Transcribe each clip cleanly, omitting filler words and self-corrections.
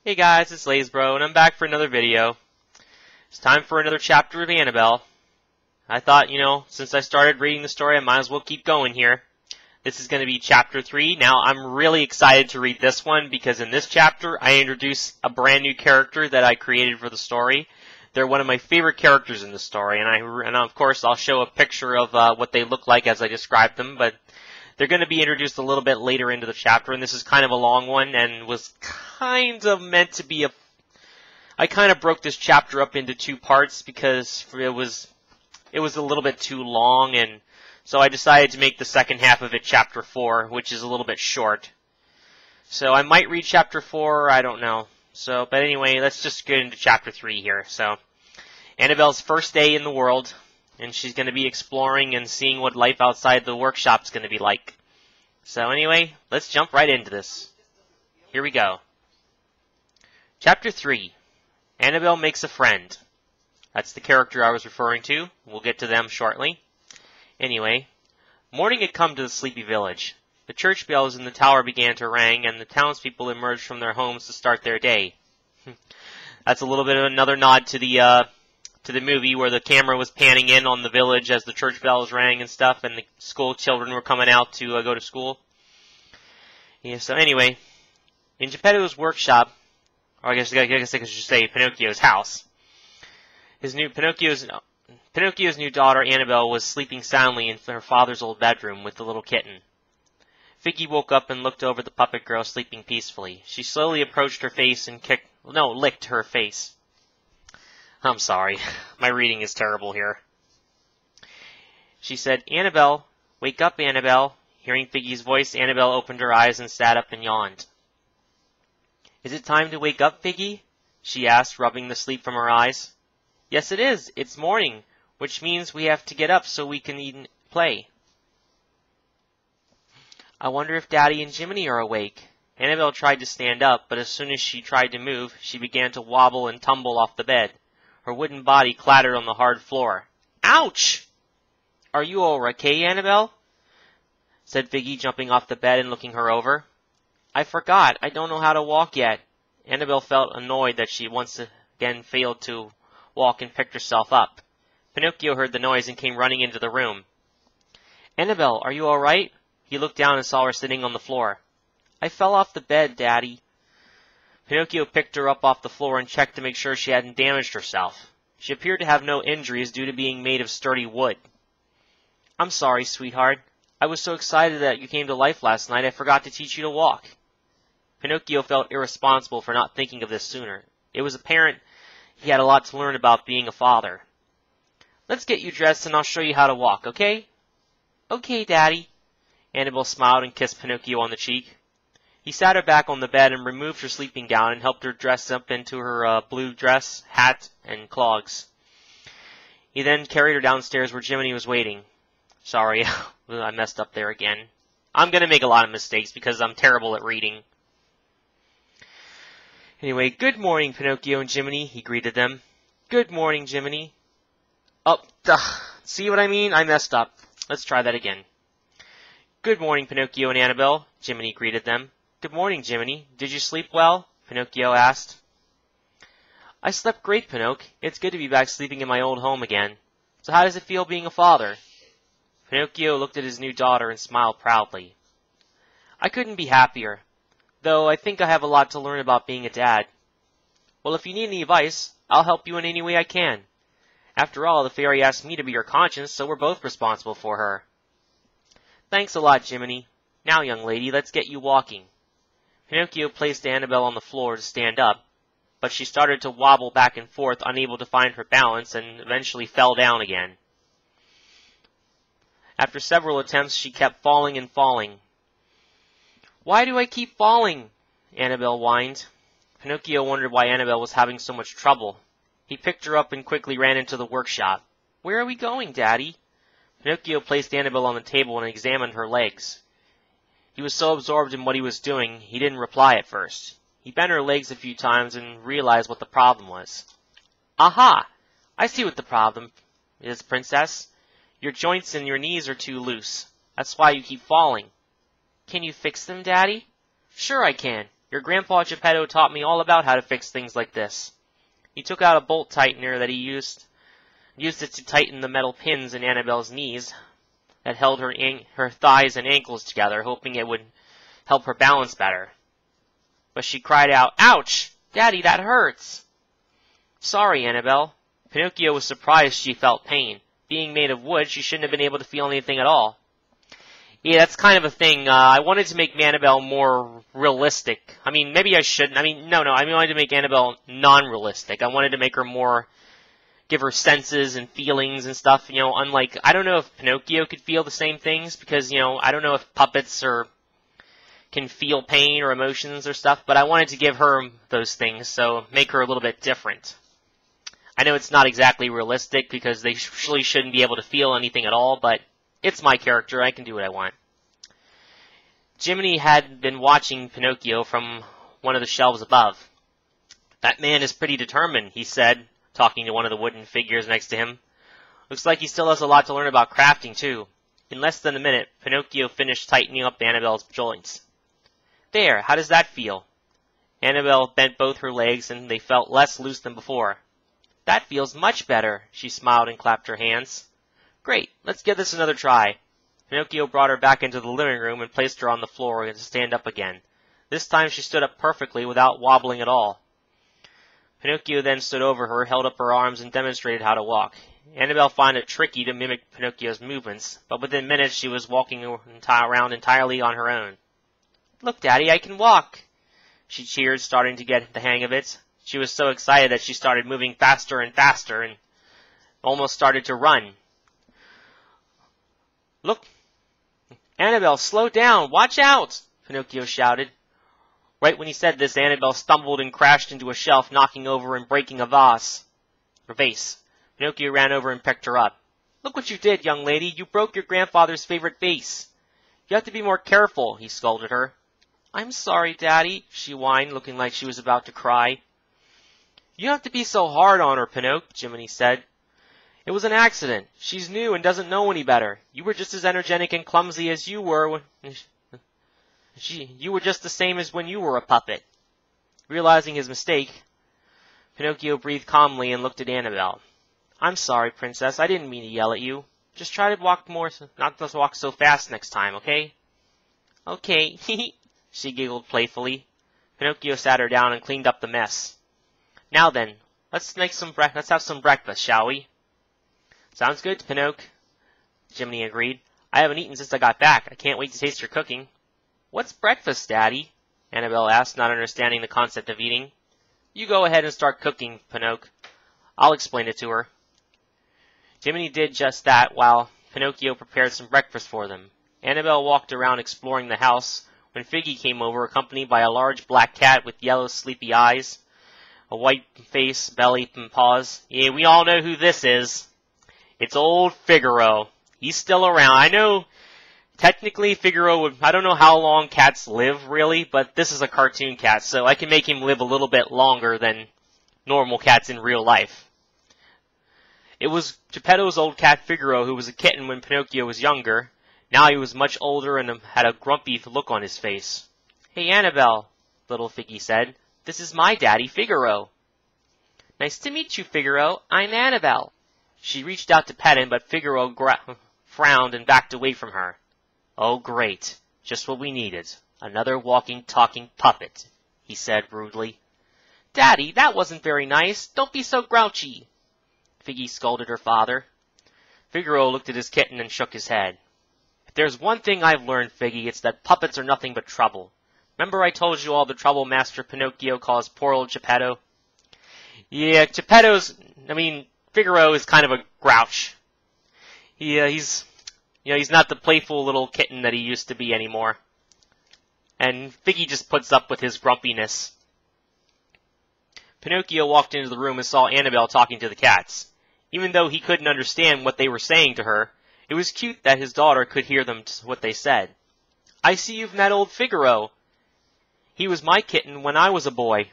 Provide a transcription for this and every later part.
Hey guys, it's Lazbro, and I'm back for another video. It's time for another chapter of Annabelle. I thought, since I started reading the story, I might as well keep going here. This is going to be chapter 3. Now, I'm really excited to read this one because in this chapter, I introduce a brand new character that I created for the story. They're one of my favorite characters in the story, and of course, I'll show a picture of what they look like as I describe them, but they're going to be introduced a little bit later into the chapter, and this is kind of a long one and was kind of meant to be I kind of broke this chapter up into two parts because it was a little bit too long, and so I decided to make the second half of it chapter 4, which is a little bit short. So I might read chapter 4, I don't know. But anyway, let's just get into chapter 3 here. So, Annabelle's first day in the world, and she's going to be exploring and seeing what life outside the workshop's going to be like. So anyway, let's jump right into this. Here we go. Chapter 3. Annabelle makes a friend. That's the character I was referring to. We'll get to them shortly. Anyway, morning had come to the sleepy village. The church bells in the tower began to ring, and the townspeople emerged from their homes to start their day. That's a little bit of another nod to the movie where the camera was panning in on the village as the church bells rang and stuff, and the school children were coming out to go to school. Yeah, so anyway, in Geppetto's workshop, or I guess I should say Pinocchio's house, Pinocchio's new daughter Annabelle was sleeping soundly in her father's old bedroom with the little kitten. Figgy woke up and looked over the puppet girl sleeping peacefully. She slowly approached her face and licked her face. I'm sorry, my reading is terrible here. She said, "Annabelle, wake up, Annabelle." Hearing Figgy's voice, Annabelle opened her eyes and sat up and yawned. "Is it time to wake up, Figgy?" she asked, rubbing the sleep from her eyes. "Yes, it is. It's morning, which means we have to get up so we can eat and play." "I wonder if Daddy and Jiminy are awake." Annabelle tried to stand up, but as soon as she tried to move, she began to wobble and tumble off the bed. Her wooden body clattered on the hard floor. "Ouch!" "Are you all okay, Annabelle?" said Figgy, jumping off the bed and looking her over. "I forgot. I don't know how to walk yet." Annabelle felt annoyed that she once again failed to walk and picked herself up. Pinocchio heard the noise and came running into the room. "Annabelle, are you all right?" He looked down and saw her sitting on the floor. "I fell off the bed, Daddy." Pinocchio picked her up off the floor and checked to make sure she hadn't damaged herself. She appeared to have no injuries due to being made of sturdy wood. "I'm sorry, sweetheart. I was so excited that you came to life last night I forgot to teach you to walk." Pinocchio felt irresponsible for not thinking of this sooner. It was apparent he had a lot to learn about being a father. "Let's get you dressed and I'll show you how to walk, okay?" "Okay, Daddy." Annabelle smiled and kissed Pinocchio on the cheek. He sat her back on the bed and removed her sleeping gown and helped her dress up into her blue dress, hat, and clogs. He then carried her downstairs where Jiminy was waiting. Sorry, I messed up there again. I'm going to make a lot of mistakes because I'm terrible at reading. Anyway, "Good morning, Pinocchio and Jiminy," he greeted them. "Good morning, Jiminy." Oh, see what I mean? I messed up. Let's try that again. "Good morning, Pinocchio and Annabelle," Jiminy greeted them. "Good morning, Jiminy. Did you sleep well?" Pinocchio asked. "I slept great, Pinocchio. It's good to be back sleeping in my old home again. So how does it feel being a father?" Pinocchio looked at his new daughter and smiled proudly. "I couldn't be happier, though I think I have a lot to learn about being a dad. Well, if you need any advice, I'll help you in any way I can. After all, the fairy asked me to be your conscience, so we're both responsible for her." "Thanks a lot, Jiminy. Now, young lady, let's get you walking." Pinocchio placed Annabelle on the floor to stand up, but she started to wobble back and forth, unable to find her balance, and eventually fell down again. After several attempts, she kept falling and falling. "Why do I keep falling?" Annabelle whined. Pinocchio wondered why Annabelle was having so much trouble. He picked her up and quickly ran into the workshop. "Where are we going, Daddy?" Pinocchio placed Annabelle on the table and examined her legs. He was so absorbed in what he was doing, he didn't reply at first. He bent her legs a few times and realized what the problem was. "Aha! I see what the problem is, Princess. Your joints and your knees are too loose. That's why you keep falling." "Can you fix them, Daddy?" "Sure I can. Your grandpa Geppetto taught me all about how to fix things like this. He took out a bolt tightener that he used it to tighten the metal pins in Annabelle's knees that held her thighs and ankles together, hoping it would help her balance better. But she cried out, "Ouch! Daddy, that hurts!" "Sorry, Annabelle." Pinocchio was surprised she felt pain. Being made of wood, she shouldn't have been able to feel anything at all. Yeah, that's kind of a thing. I wanted to make Annabelle more realistic. I mean, maybe I shouldn't. I wanted to make Annabelle non-realistic. I wanted to make her more, give her senses and feelings and stuff, unlike, I don't know if Pinocchio could feel the same things, because, I don't know if puppets can feel pain or emotions or stuff, but I wanted to give her those things, so make her a little bit different. I know it's not exactly realistic, because they really shouldn't be able to feel anything at all, but it's my character, I can do what I want. Jiminy had been watching Pinocchio from one of the shelves above. "That man is pretty determined," he said, talking to one of the wooden figures next to him. "Looks like he still has a lot to learn about crafting, too." In less than a minute, Pinocchio finished tightening up Annabelle's joints. "There, how does that feel?" Annabelle bent both her legs, and they felt less loose than before. "That feels much better," she smiled and clapped her hands. "Great, let's give this another try." Pinocchio brought her back into the living room and placed her on the floor to stand up again. This time she stood up perfectly without wobbling at all. Pinocchio then stood over her, held up her arms, and demonstrated how to walk. Annabelle found it tricky to mimic Pinocchio's movements, but within minutes she was walking around entirely on her own. "Look, Daddy, I can walk!" she cheered, starting to get the hang of it. She was so excited that she started moving faster and faster and almost started to run. "Look! Annabelle, slow down! Watch out!" Pinocchio shouted. Right when he said this, Annabelle stumbled and crashed into a shelf, knocking over and breaking a vase. Pinocchio ran over and picked her up. "Look what you did, young lady! You broke your grandfather's favorite vase! You have to be more careful," he scolded her. "I'm sorry, Daddy," she whined, looking like she was about to cry. "You don't have to be so hard on her, Pinocchio," Jiminy said. "It was an accident. She's new and doesn't know any better. You were just as energetic and clumsy as you were when... You were just the same as when you were a puppet." Realizing his mistake, Pinocchio breathed calmly and looked at Annabelle. "I'm sorry, Princess. I didn't mean to yell at you. Just try to walk not to walk so fast next time, okay?" "Okay," she giggled playfully. Pinocchio sat her down and cleaned up the mess. "Now then, let's have some breakfast, shall we?" "Sounds good, Pinocchio," Jiminy agreed. "I haven't eaten since I got back. I can't wait to taste your cooking." "What's breakfast, Daddy?" Annabelle asked, not understanding the concept of eating. "You go ahead and start cooking, Pinocchio. I'll explain it to her." Jiminy did just that while Pinocchio prepared some breakfast for them. Annabelle walked around exploring the house when Figgy came over, accompanied by a large black cat with yellow sleepy eyes, a white face, belly, and paws. Yeah, we all know who this is. It's old Figaro. He's still around. I know, technically, Figaro I don't know how long cats live, really, but this is a cartoon cat, so I can make him live a little bit longer than normal cats in real life. It was Geppetto's old cat Figaro who was a kitten when Pinocchio was younger. Now he was much older and had a grumpy look on his face. "Hey, Annabelle," little Figgy said. "This is my daddy, Figaro." "Nice to meet you, Figaro. I'm Annabelle." She reached out to pet him, but Figaro frowned and backed away from her. "Oh, great. Just what we needed. Another walking, talking puppet," he said rudely. "Daddy, that wasn't very nice. Don't be so grouchy," Figgy scolded her father. Figaro looked at his kitten and shook his head. "If there's one thing I've learned, Figgy, it's that puppets are nothing but trouble. Remember I told you all the trouble Master Pinocchio caused poor old Geppetto?" Yeah, Figaro is kind of a grouch. He's not the playful little kitten that he used to be anymore. And Figgy just puts up with his grumpiness. Pinocchio walked into the room and saw Annabelle talking to the cats. Even though he couldn't understand what they were saying to her, it was cute that his daughter could hear what they said. "I see you've met old Figaro. He was my kitten when I was a boy."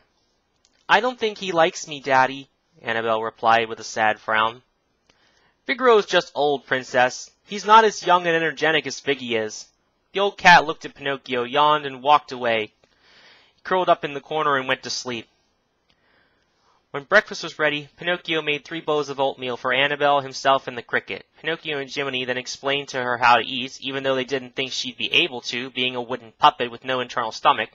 "I don't think he likes me, Daddy," Annabelle replied with a sad frown. "Figaro's just old, Princess. He's not as young and energetic as Figgy is." The old cat looked at Pinocchio, yawned, and walked away. curled up in the corner and went to sleep. When breakfast was ready, Pinocchio made 3 bowls of oatmeal for Annabelle, himself, and the cricket. Pinocchio and Jiminy then explained to her how to eat, even though they didn't think she'd be able to, being a wooden puppet with no internal stomach.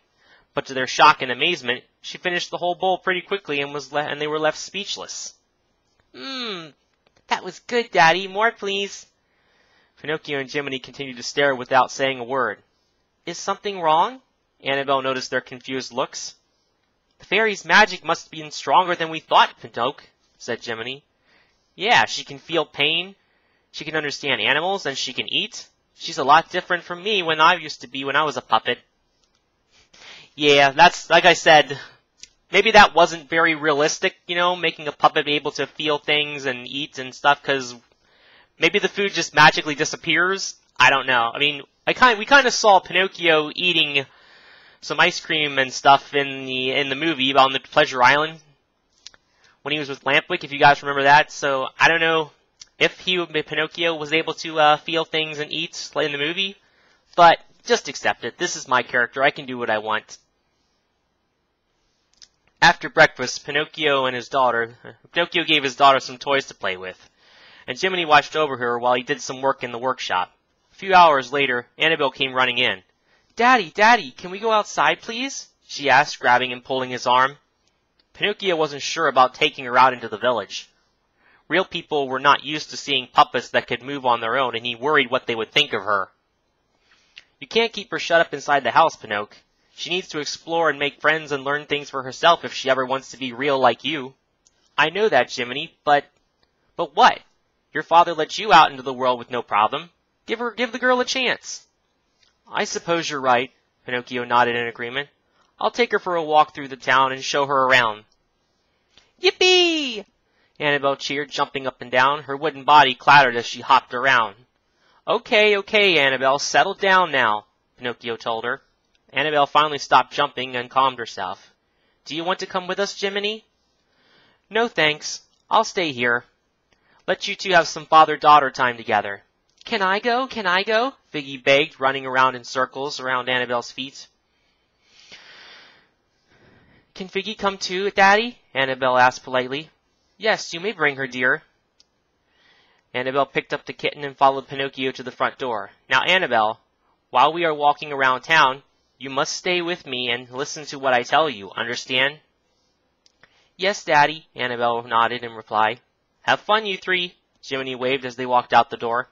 But to their shock and amazement, she finished the whole bowl pretty quickly and they were left speechless. That was good, Daddy. More, please. Pinocchio and Jiminy continued to stare without saying a word. Is something wrong? Annabelle noticed their confused looks. The fairy's magic must have been stronger than we thought, Pinocchio, said Jiminy. Yeah, she can feel pain, she can understand animals, and she can eat. She's a lot different from me when I used to be when I was a puppet. Yeah, that's, like I said, maybe that wasn't very realistic, making a puppet be able to feel things and eat and stuff, because maybe the food just magically disappears. I don't know. I mean, we kind of saw Pinocchio eating some ice cream and stuff in the movie on the Pleasure Island when he was with Lampwick, if you guys remember that. So I don't know if Pinocchio was able to feel things and eat in the movie, but just accept it. This is my character. I can do what I want. After breakfast, Pinocchio gave his daughter some toys to play with, and Jiminy watched over her while he did some work in the workshop. A few hours later, Annabelle came running in. Daddy, can we go outside, please? She asked, grabbing and pulling his arm. Pinocchio wasn't sure about taking her out into the village. Real people were not used to seeing puppets that could move on their own, and he worried what they would think of her. You can't keep her shut up inside the house, Pinocchio. She needs to explore and make friends and learn things for herself if she ever wants to be real like you. I know that, Jiminy, but what? Your father let you out into the world with no problem. Give the girl a chance. I suppose you're right, Pinocchio nodded in agreement. I'll take her for a walk through the town and show her around. Yippee! Annabelle cheered, jumping up and down. Her wooden body clattered as she hopped around. Okay, Annabelle, settle down now, Pinocchio told her. Annabelle finally stopped jumping and calmed herself. Do you want to come with us, Jiminy? No, thanks. I'll stay here. Let you two have some father-daughter time together. Can I go? Figgy begged, running around in circles around Annabelle's feet. Can Figgy come too, Daddy? Annabelle asked politely. Yes, you may bring her, dear. Annabelle picked up the kitten and followed Pinocchio to the front door. Now, Annabelle, while we are walking around town, you must stay with me and listen to what I tell you, understand? Yes, Daddy, Annabelle nodded in reply. Have fun, you three, Jiminy waved as they walked out the door.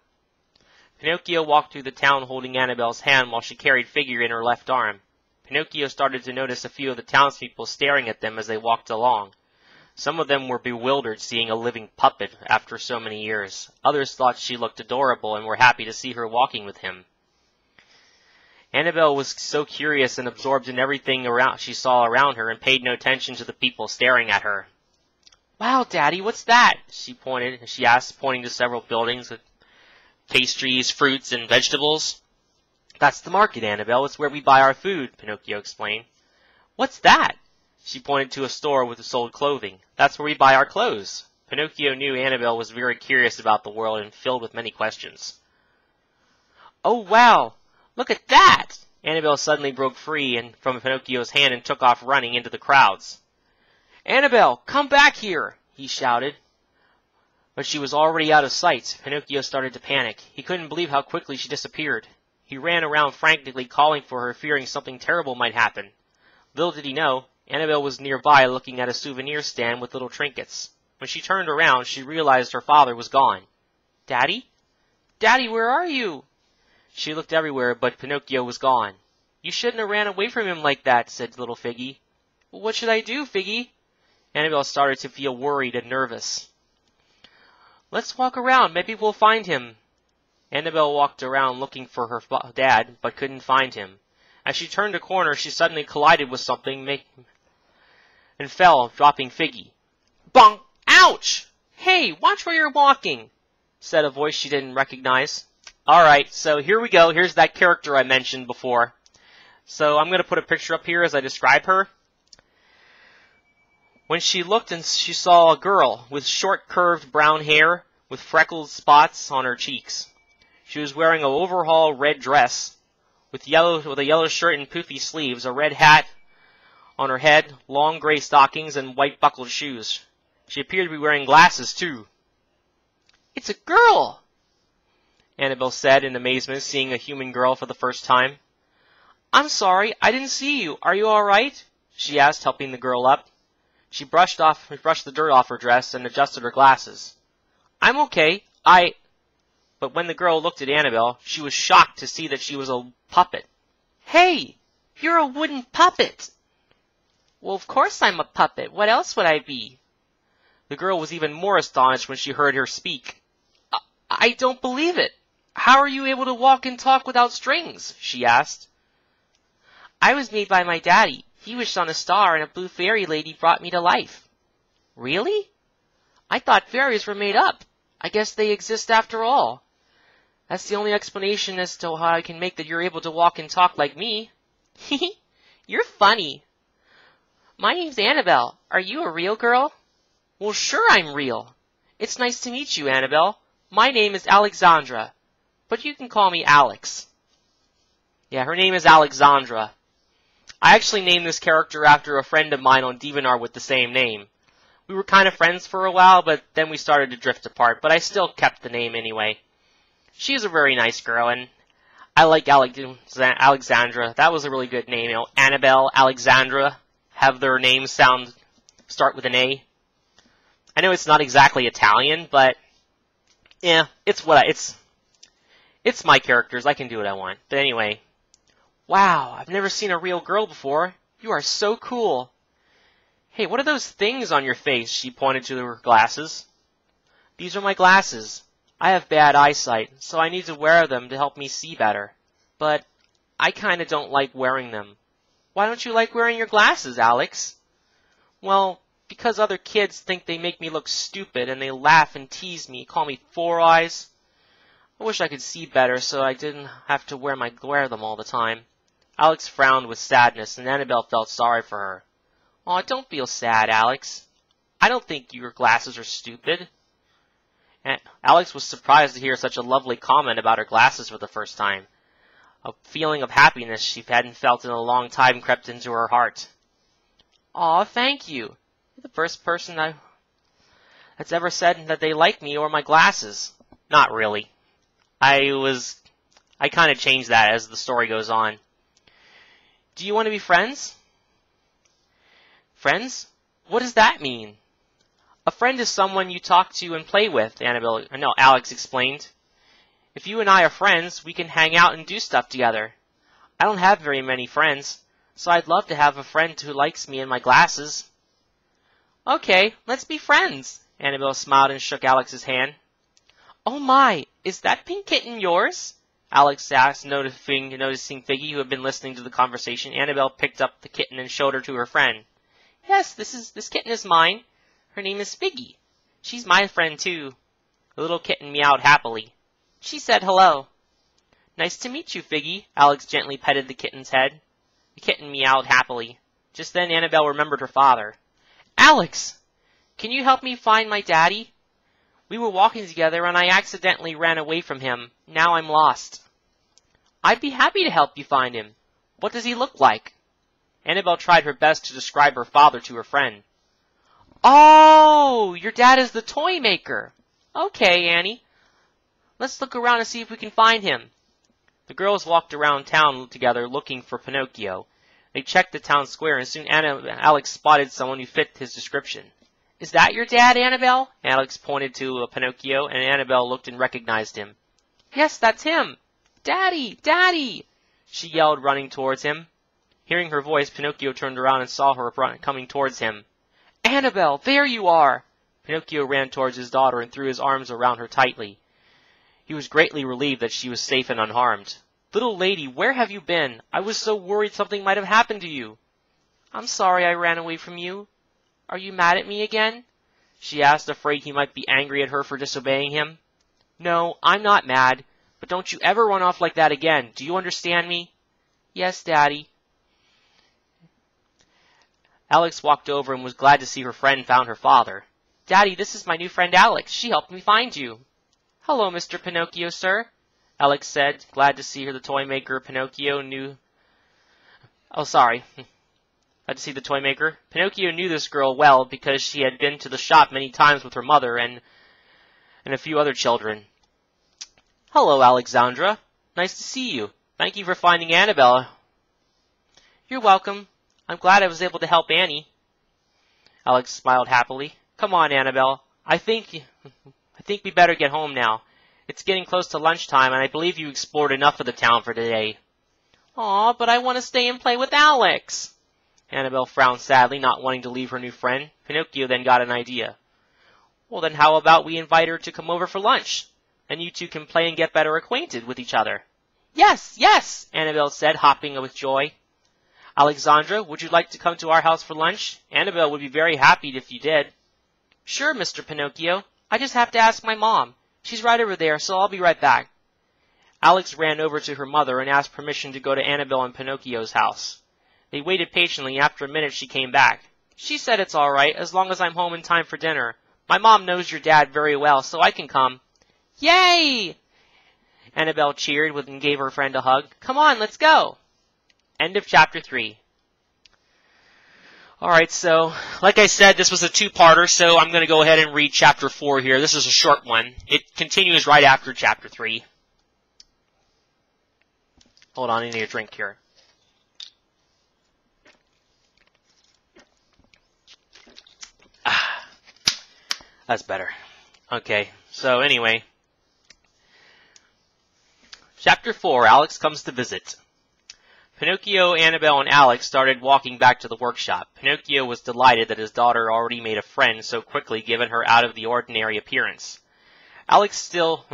Pinocchio walked through the town holding Annabelle's hand while she carried Figgy in her left arm. Pinocchio started to notice a few of the townspeople staring at them as they walked along. Some of them were bewildered seeing a living puppet after so many years. Others thought she looked adorable and were happy to see her walking with him. Annabelle was so curious and absorbed in everything she saw around her and paid no attention to the people staring at her. Wow, Daddy, what's that? She asked, pointing to several buildings with pastries, fruits, and vegetables. That's the market, Annabelle. It's where we buy our food, Pinocchio explained. What's that? She pointed to a store with sold clothing. That's where we buy our clothes. Pinocchio knew Annabelle was very curious about the world and filled with many questions. Oh, wow! Look at that! Annabelle suddenly broke free from Pinocchio's hand and took off running into the crowds. Annabelle, come back here! He shouted. But she was already out of sight. Pinocchio started to panic. He couldn't believe how quickly she disappeared. He ran around frantically calling for her, fearing something terrible might happen. Little did he know, Annabelle was nearby looking at a souvenir stand with little trinkets. When she turned around, she realized her father was gone. Daddy? Daddy, where are you? She looked everywhere, but Pinocchio was gone. You shouldn't have ran away from him like that, said little Figgy. Well, what should I do, Figgy? Annabelle started to feel worried and nervous. Let's walk around. Maybe we'll find him. Annabelle walked around looking for her dad, but couldn't find him. As she turned a corner, she suddenly collided with something and fell, dropping Figgy. Bonk! Ouch! Hey, watch where you're walking, said a voice she didn't recognize. Alright, so here we go. Here's that character I mentioned before. So I'm going to put a picture up here as I describe her. When she looked and she saw a girl with short curved brown hair with freckled spots on her cheeks. She was wearing an overhaul red dress with a yellow shirt and poofy sleeves, a red hat On her head, long gray stockings and white buckled shoes. She appeared to be wearing glasses, too. "It's a girl!" Annabelle said in amazement, seeing a human girl for the first time. "I'm sorry, I didn't see you. Are you all right?" she asked, helping the girl up. She brushed the dirt off her dress and adjusted her glasses. "I'm okay. But when the girl looked at Annabelle, she was shocked to see that she was a puppet. "Hey, you're a wooden puppet!" "Well, of course I'm a puppet. What else would I be?" The girl was even more astonished when she heard her speak. I don't believe it. How are you able to walk and talk without strings?" she asked. "I was made by my daddy. He wished on a star and a blue fairy lady brought me to life." "Really? I thought fairies were made up. I guess they exist after all. That's the only explanation as to how I can make that you're able to walk and talk like me." "You're funny." "My name's Annabelle. Are you a real girl?" "Well, sure I'm real. It's nice to meet you, Annabelle. My name is Alexandra, but you can call me Alex." Yeah, her name is Alexandra. I actually named this character after a friend of mine on DeviantArt with the same name. We were kind of friends for a while, but then we started to drift apart, but I still kept the name anyway. She's a very nice girl, and I like Alexandra. That was a really good name. You know, Annabelle, Alexandra, have their names start with an A. I know it's not exactly Italian, but yeah, it's my characters. I can do what I want. But anyway, wow, I've never seen a real girl before. You are so cool. Hey, what are those things on your face? She pointed to her glasses. These are my glasses. I have bad eyesight, so I need to wear them to help me see better. But I kinda don't like wearing them. Why don't you like wearing your glasses, Alex? Well, because other kids think they make me look stupid, and they laugh and tease me, call me Four Eyes. I wish I could see better so I didn't have to wear them all the time. Alex frowned with sadness, and Annabelle felt sorry for her. Aw, don't feel sad, Alex. I don't think your glasses are stupid. And Alex was surprised to hear such a lovely comment about her glasses for the first time. A feeling of happiness she hadn't felt in a long time crept into her heart. Aw, thank you. You're the first person that's ever said that they like me or my glasses. Not really. I kind of changed that as the story goes on. Do you want to be friends? Friends? What does that mean? A friend is someone you talk to and play with, Alex explained. If you and I are friends, we can hang out and do stuff together. I don't have very many friends, so I'd love to have a friend who likes me and my glasses. Okay, let's be friends. Annabelle smiled and shook Alex's hand. Oh my, is that pink kitten yours? Alex asked, noticing Figgy, who had been listening to the conversation. Annabelle picked up the kitten and showed her to her friend. Yes, this kitten is mine. Her name is Figgy. She's my friend, too. The little kitten meowed happily. She said hello. Nice to meet you, Figgy. Alex gently petted the kitten's head. The kitten meowed happily. Just then, Annabelle remembered her father. Alex! Can you help me find my daddy? We were walking together, and I accidentally ran away from him. Now I'm lost. I'd be happy to help you find him. What does he look like? Annabelle tried her best to describe her father to her friend. Oh, your dad is the toy maker. Okay, Annie. Let's look around and see if we can find him. The girls walked around town together looking for Pinocchio. They checked the town square, and soon Alex spotted someone who fit his description. Is that your dad, Annabelle? Alex pointed to Pinocchio, and Annabelle looked and recognized him. Yes, that's him. Daddy! Daddy! She yelled, running towards him. Hearing her voice, Pinocchio turned around and saw her coming towards him. Annabelle, there you are! Pinocchio ran towards his daughter and threw his arms around her tightly. He was greatly relieved that she was safe and unharmed. Little lady, where have you been? I was so worried something might have happened to you. I'm sorry I ran away from you. Are you mad at me again? She asked, afraid he might be angry at her for disobeying him. No, I'm not mad, but don't you ever run off like that again. Do you understand me? Yes, Daddy. Alex walked over and was glad to see her friend found her father. Daddy, this is my new friend Alex. She helped me find you. Hello, Mr. Pinocchio, sir, Alex said, glad to see her. The toy maker Pinocchio knew... Oh, sorry. Glad to see the toy maker. Pinocchio knew this girl well because she had been to the shop many times with her mother and a few other children. Hello, Alexandra. Nice to see you. Thank you for finding Annabelle. You're welcome. I'm glad I was able to help Annie. Alex smiled happily. Come on, Annabelle. I think we better get home now. It's getting close to lunchtime, and I believe you explored enough of the town for today. Aw, but I want to stay and play with Alex. Annabelle frowned sadly, not wanting to leave her new friend. Pinocchio then got an idea. Well, then how about we invite her to come over for lunch, and you two can play and get better acquainted with each other. Yes, yes, Annabelle said, hopping with joy. Alexandra, would you like to come to our house for lunch? Annabelle would be very happy if you did. Sure, Mr. Pinocchio. I just have to ask my mom. She's right over there, so I'll be right back. Alex ran over to her mother and asked permission to go to Annabelle and Pinocchio's house. They waited patiently, and after a minute she came back. She said it's all right, as long as I'm home in time for dinner. My mom knows your dad very well, so I can come. Yay! Annabelle cheered and gave her friend a hug. Come on, let's go! End of Chapter 3. Alright, so, like I said, this was a two-parter, so I'm going to go ahead and read Chapter 4 here. This is a short one. It continues right after Chapter 3. Hold on, I need a drink here. That's better. Okay, so anyway. Chapter 4, Alex comes to visit. Pinocchio, Annabelle, and Alex started walking back to the workshop. Pinocchio was delighted that his daughter already made a friend so quickly given her out-of-the-ordinary appearance. Alex still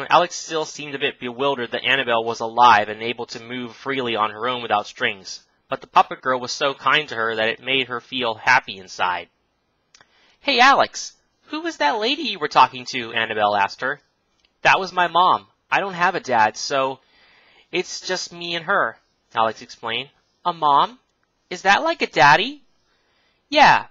seemed a bit bewildered that Annabelle was alive and able to move freely on her own without strings. But the puppet girl was so kind to her that it made her feel happy inside. Hey, Alex, who was that lady you were talking to? Annabelle asked her. That was my mom. I don't have a dad, so it's just me and her, Alex explained. A mom? Is that like a daddy? Yeah,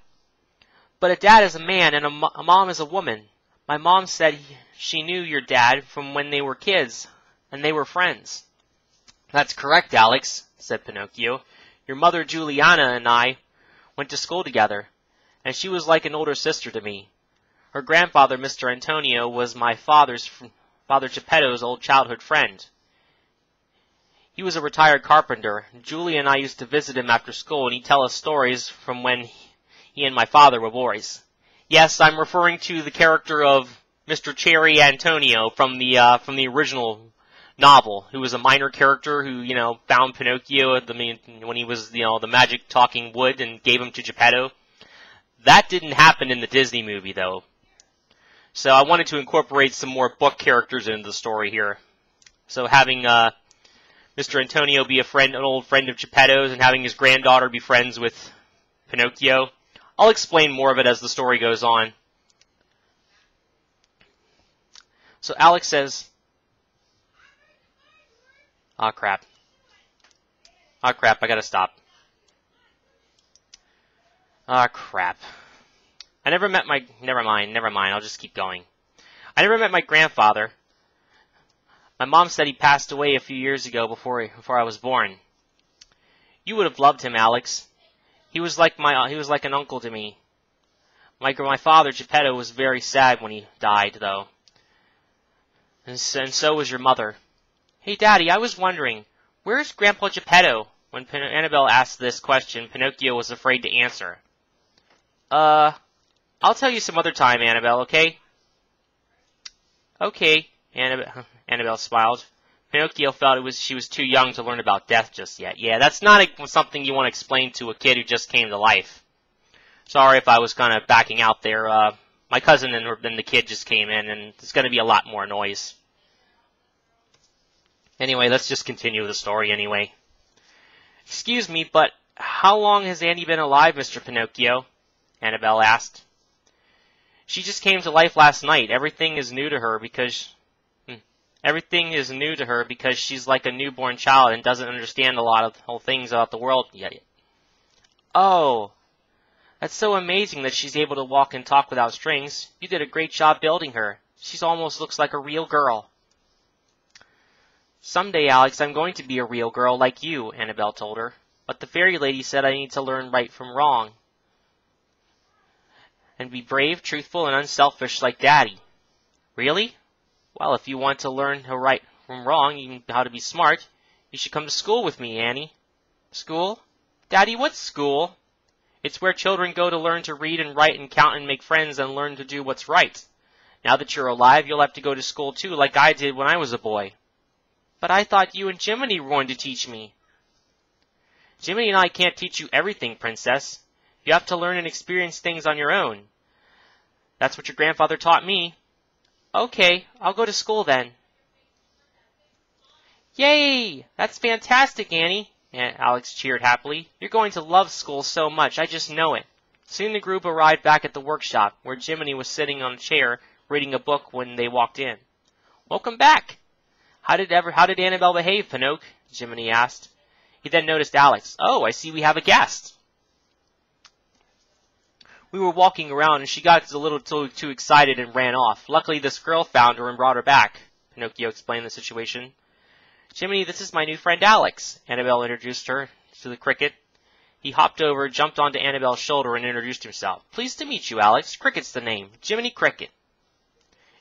but a dad is a man and a mom is a woman. My mom said she knew your dad from when they were kids, and they were friends. That's correct, Alex, said Pinocchio. Your mother Juliana and I went to school together, and she was like an older sister to me. Her grandfather, Mr. Antonio, was my Father Geppetto's old childhood friend. He was a retired carpenter. Julie and I used to visit him after school, and he'd tell us stories from when he and my father were boys. Yes, I'm referring to the character of Mr. Cherry Antonio from the original novel, who was a minor character who, found Pinocchio when he was, the magic talking wood and gave him to Geppetto. That didn't happen in the Disney movie, though. So I wanted to incorporate some more book characters into the story here. So having Mr. Antonio be an old friend of Geppetto's, and having his granddaughter be friends with Pinocchio. I'll explain more of it as the story goes on. So Alex says, "Aw, crap. Aw, crap, I gotta stop. Aw, crap. I never met my... Never mind, I'll just keep going. I never met my grandfather. My mom said he passed away a few years ago before I was born. You would have loved him, Alex. He was like an uncle to me. My father, Geppetto, was very sad when he died, though. And so was your mother. Hey, Daddy, I was wondering, where's Grandpa Geppetto? When Annabelle asked this question, Pinocchio was afraid to answer. I'll tell you some other time, Annabelle, okay? Okay, Annabelle smiled. Pinocchio felt she was too young to learn about death just yet. Yeah, that's not something you want to explain to a kid who just came to life. Sorry if I was kind of backing out there. My cousin and the kid just came in, and there's going to be a lot more noise. Anyway, let's just continue the story anyway. Excuse me, but how long has Annie been alive, Mr. Pinocchio? Annabelle asked. She just came to life last night. Everything is new to her because she's like a newborn child and doesn't understand a lot of whole things about the world yet. Oh, that's so amazing that she's able to walk and talk without strings. You did a great job building her. She almost looks like a real girl. Someday, Alex, I'm going to be a real girl like you, Annabelle told her. but the fairy lady said I need to learn right from wrong. And be brave, truthful, and unselfish like Daddy. Really? Well, if you want to learn how right from wrong, even how to be smart, you should come to school with me, Annie. School? Daddy, what's school? It's where children go to learn to read and write and count and make friends and learn to do what's right. Now that you're alive, you'll have to go to school too, like I did when I was a boy. But I thought you and Jiminy were going to teach me. Jiminy and I can't teach you everything, Princess. You have to learn and experience things on your own. That's what your grandfather taught me. Okay, I'll go to school then. Yay! That's fantastic, Annie! Alex cheered happily. You're going to love school so much, I just know it. Soon the group arrived back at the workshop, where Jiminy was sitting on a chair, reading a book when they walked in. Welcome back! How did Annabelle behave, Pinocchio? Jiminy asked. He then noticed Alex. Oh, I see we have a guest. We were walking around, and she got a little too excited and ran off. Luckily, this girl found her and brought her back. Pinocchio explained the situation. Jiminy, this is my new friend Alex. Annabelle introduced her to the cricket. He hopped over, jumped onto Annabelle's shoulder, and introduced himself. Pleased to meet you, Alex. Cricket's the name. Jiminy Cricket.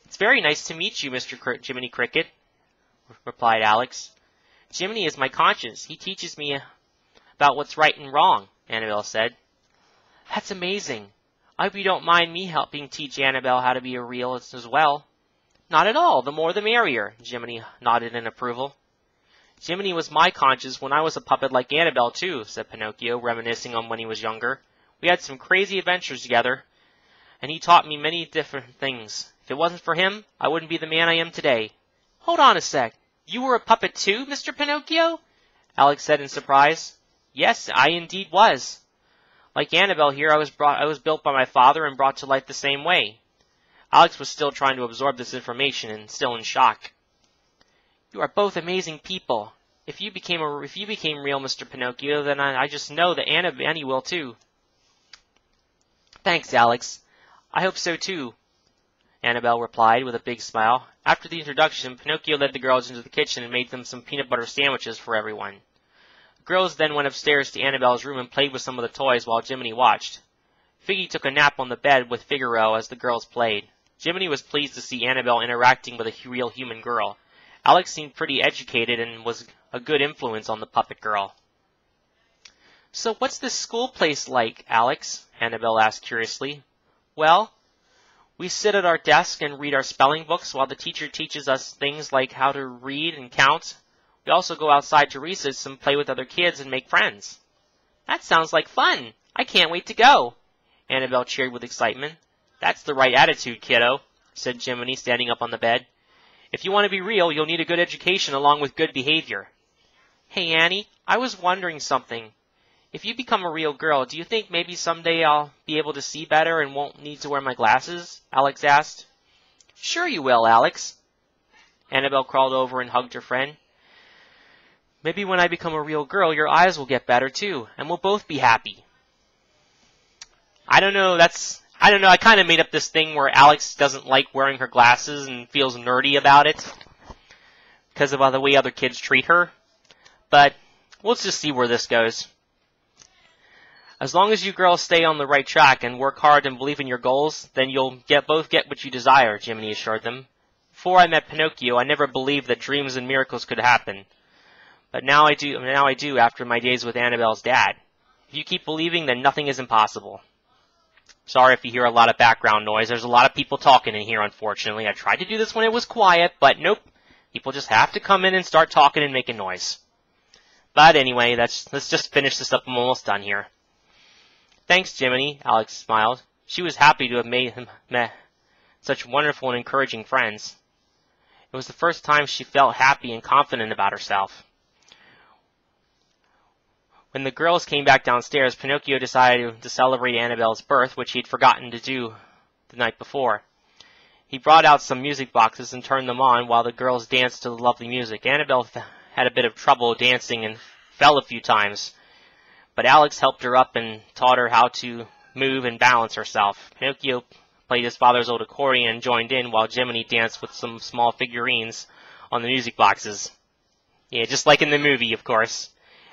It's very nice to meet you, Mr. Jiminy Cricket, replied Alex. Jiminy is my conscience. He teaches me about what's right and wrong, Annabelle said. That's amazing. I hope you don't mind me helping teach Annabelle how to be a realist as well. Not at all. The more the merrier, Jiminy nodded in approval. Jiminy was my conscience when I was a puppet like Annabelle, too, said Pinocchio, reminiscing on when he was younger. We had some crazy adventures together, and he taught me many different things. If it wasn't for him, I wouldn't be the man I am today. Hold on a sec. You were a puppet too, Mr. Pinocchio? Alex said in surprise. Yes, I indeed was. Like Annabelle here, I was built by my father and brought to life the same way. Alex was still trying to absorb this information and still in shock. You are both amazing people. If you became real, Mr. Pinocchio, then I just know that Annie will too. Thanks, Alex. I hope so too, Annabelle replied with a big smile. After the introduction, Pinocchio led the girls into the kitchen and made them some peanut butter sandwiches for everyone. The girls then went upstairs to Annabelle's room and played with some of the toys while Jiminy watched. Figgy took a nap on the bed with Figaro as the girls played. Jiminy was pleased to see Annabelle interacting with a real human girl. Alex seemed pretty educated and was a good influence on the puppet girl. So what's this school place like, Alex? Annabelle asked curiously. Well, we sit at our desk and read our spelling books while the teacher teaches us things like how to read and count. We also go outside to recess and play with other kids and make friends. That sounds like fun. I can't wait to go. Annabelle cheered with excitement. That's the right attitude, kiddo, said Jiminy, standing up on the bed. If you want to be real, you'll need a good education along with good behavior. Hey, Annie, I was wondering something. If you become a real girl, do you think maybe someday I'll be able to see better and won't need to wear my glasses? Alex asked. Sure you will, Alex. Annabelle crawled over and hugged her friend. Maybe when I become a real girl, your eyes will get better too, and we'll both be happy. I don't know, I kind of made up this thing where Alex doesn't like wearing her glasses and feels nerdy about it because of the way other kids treat her. But we'll just see where this goes. As long as you girls stay on the right track and work hard and believe in your goals, then you'll both get what you desire, Jiminy assured them. Before I met Pinocchio, I never believed that dreams and miracles could happen. But now I do after my days with Annabelle's dad. If you keep believing, then nothing is impossible. Sorry if you hear a lot of background noise. There's a lot of people talking in here, unfortunately. I tried to do this when it was quiet, but nope. People just have to come in and start talking and making noise. But anyway, let's just finish this up. I'm almost done here. Thanks, Jiminy, Alex smiled. She was happy to have made such wonderful and encouraging friends. It was the first time she felt happy and confident about herself. When the girls came back downstairs, Pinocchio decided to celebrate Annabelle's birth, which he'd forgotten to do the night before. He brought out some music boxes and turned them on while the girls danced to the lovely music. Annabelle had a bit of trouble dancing and fell a few times, but Alex helped her up and taught her how to move and balance herself. Pinocchio played his father's old accordion and joined in while Jiminy danced with some small figurines on the music boxes. Yeah, just like in the movie, of course.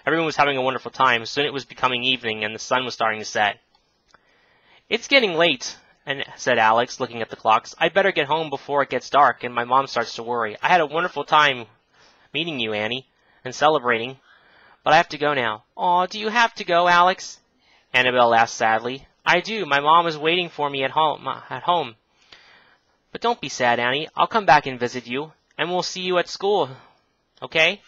Everyone was having a wonderful time. Soon it was becoming evening, and the sun was starting to set. "It's getting late," said Alex, looking at the clocks. "I'd better get home before it gets dark, and my mom starts to worry. I had a wonderful time meeting you, Annie, and celebrating, but I have to go now." "Aw, do you have to go, Alex?" Annabelle asked sadly. "I do. My mom is waiting for me at home. But don't be sad, Annie. I'll come back and visit you, and we'll see you at school, okay?"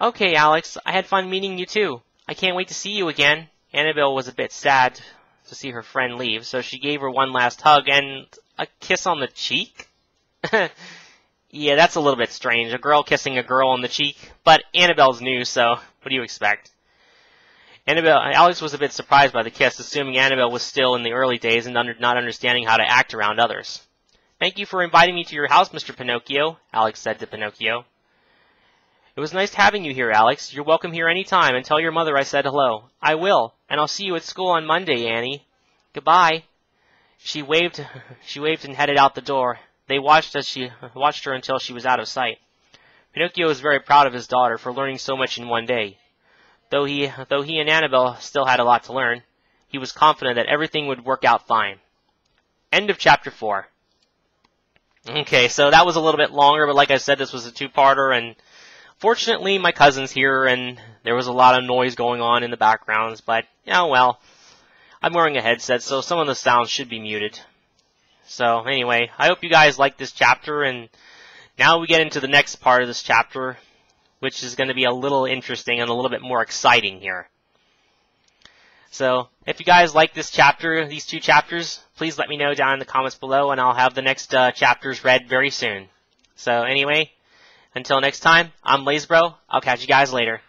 "Okay, Alex. I had fun meeting you, too. I can't wait to see you again." Annabelle was a bit sad to see her friend leave, so she gave her one last hug and a kiss on the cheek. Yeah, that's a little bit strange. A girl kissing a girl on the cheek. But Annabelle's new, so what do you expect? Alex was a bit surprised by the kiss, assuming Annabelle was still in the early days and not understanding how to act around others. "Thank you for inviting me to your house, Mr. Pinocchio," Alex said to Pinocchio. "It was nice having you here, Alex. You're welcome here any time, and tell your mother I said hello." "I will, and I'll see you at school on Monday, Annie. Goodbye." She waved and headed out the door. They watched her until she was out of sight. Pinocchio was very proud of his daughter for learning so much in one day. Though he and Annabelle still had a lot to learn, he was confident that everything would work out fine. End of chapter 4. Okay, so that was a little bit longer, but like I said, this was a two-parter, and fortunately my cousin's here, and there was a lot of noise going on in the backgrounds, but, yeah, well, I'm wearing a headset, so some of the sounds should be muted. So, anyway, I hope you guys liked this chapter, and now we get into the next part of this chapter, which is going to be a little interesting and a little bit more exciting here. So, if you guys like this chapter, these two chapters, please let me know down in the comments below, and I'll have the next chapters read very soon. So, anyway, until next time, I'm Lazbro. I'll catch you guys later.